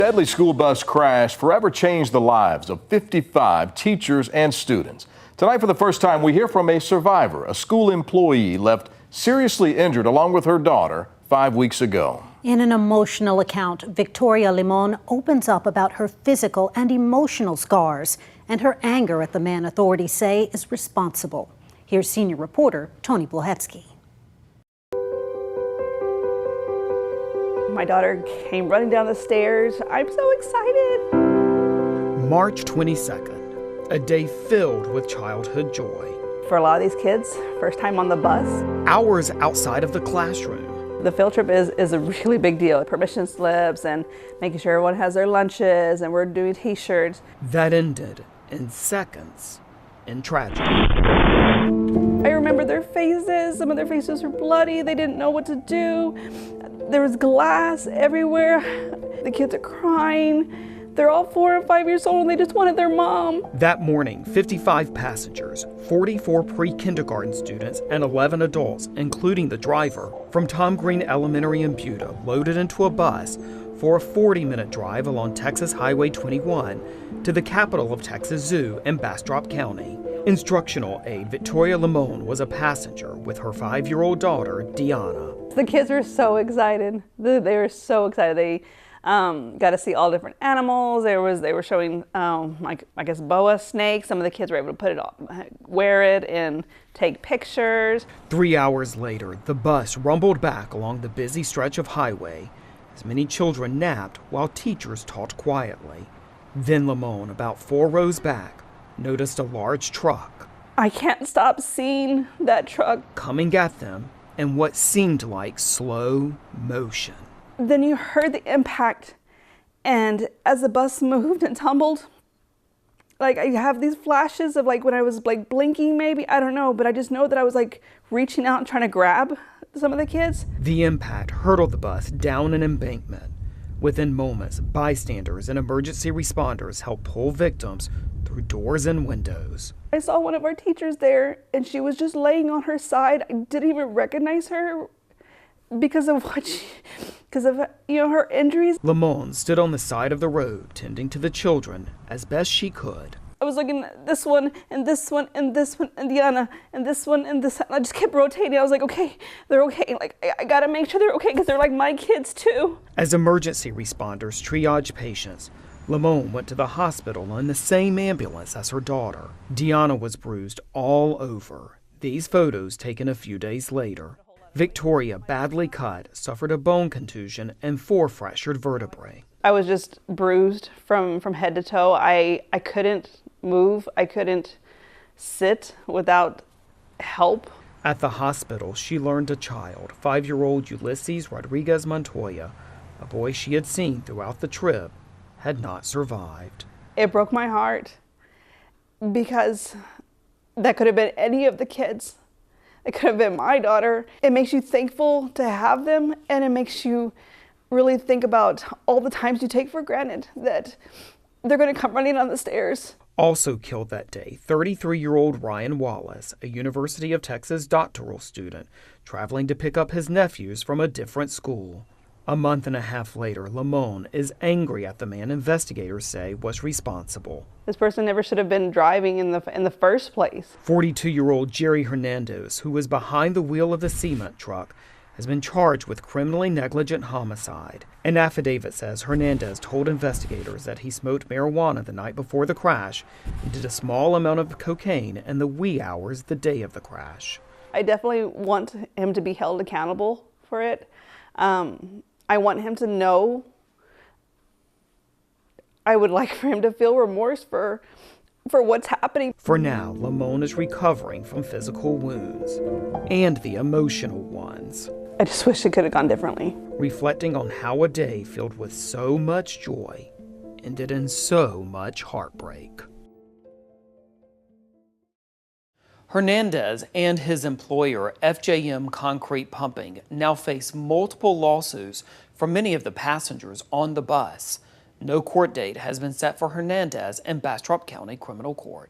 Deadly school bus crash forever changed the lives of 55 teachers and students. Tonight, for the first time, we hear from a survivor, a school employee left seriously injured along with her daughter 5 weeks ago. In an emotional account, Victoria Limon opens up about her physical and emotional scars and her anger at the man authorities say is responsible. Here's senior reporter Tony Blahetsky. My daughter came running down the stairs. I'm so excited. March 22nd, a day filled with childhood joy. For a lot of these kids, first time on the bus. Hours outside of the classroom. The field trip is a really big deal. Permission slips and making sure everyone has their lunches, and we're doing t-shirts. That ended in seconds in tragedy. I remember their faces. Some of their faces were bloody. They didn't know what to do. There was glass everywhere. The kids are crying. They're all 4 and 5 years old and they just wanted their mom. That morning, 55 passengers, 44 pre-kindergarten students, and 11 adults, including the driver, from Tom Green Elementary in Buda, loaded into a bus for a 40-minute drive along Texas Highway 21 to the capital of Texas Zoo in Bastrop County. Instructional aide Victoria Limon was a passenger with her 5-year-old daughter, Deanna. The kids were so excited. They were so excited. They got to see all different animals. They were showing, like, I guess, boa snakes. Some of the kids were able to put it on, wear it and take pictures. 3 hours later, the bus rumbled back along the busy stretch of highway as many children napped while teachers taught quietly. Then Limon, about 4 rows back, noticed a large truck. I can't stop seeing that truck coming at them in what seemed like slow motion. Then you heard the impact, and as the bus moved and tumbled, like, I have these flashes of like when I was like blinking maybe, I don't know, but I just know that I was like reaching out and trying to grab some of the kids. The impact hurtled the bus down an embankment. Within moments, bystanders and emergency responders helped pull victims through doors and windows. I saw one of our teachers there, and she was just laying on her side. I didn't even recognize her because of her injuries. Limon stood on the side of the road, tending to the children as best she could. I was looking at this one, and this one, and this one, and Diana, and this one, and this. I just kept rotating. I was like, okay, they're okay. Like, I gotta make sure they're okay because they're like my kids too. As emergency responders triaged patients, Limon went to the hospital in the same ambulance as her daughter. Deanna was bruised all over. These photos taken a few days later. Victoria, badly cut, suffered a bone contusion and 4 fractured vertebrae. I was just bruised from head to toe. I couldn't move. I couldn't sit without help. At the hospital, she learned a child, 5-year-old Ulysses Rodriguez Montoya, a boy she had seen throughout the trip, had not survived. It broke my heart because that could have been any of the kids. It could have been my daughter. It makes you thankful to have them, and it makes you really think about all the times you take for granted that they're going to come running down the stairs. Also killed that day, 33-year-old Ryan Wallace, a University of Texas doctoral student, traveling to pick up his nephews from a different school. A month and a half later, Limon is angry at the man investigators say was responsible. This person never should have been driving in the first place. 42-year-old Jerry Hernandez, who was behind the wheel of the cement truck, has been charged with criminally negligent homicide. An affidavit says Hernandez told investigators that he smoked marijuana the night before the crash and did a small amount of cocaine in the wee hours the day of the crash. I definitely want him to be held accountable for it. I want him to know. I would like for him to feel remorse for what's happening. For now, Limon is recovering from physical wounds and the emotional ones. I just wish it could have gone differently. Reflecting on how a day filled with so much joy ended in so much heartbreak. Hernandez and his employer, FJM Concrete Pumping, now face multiple lawsuits from many of the passengers on the bus. No court date has been set for Hernandez in Bastrop County Criminal Court.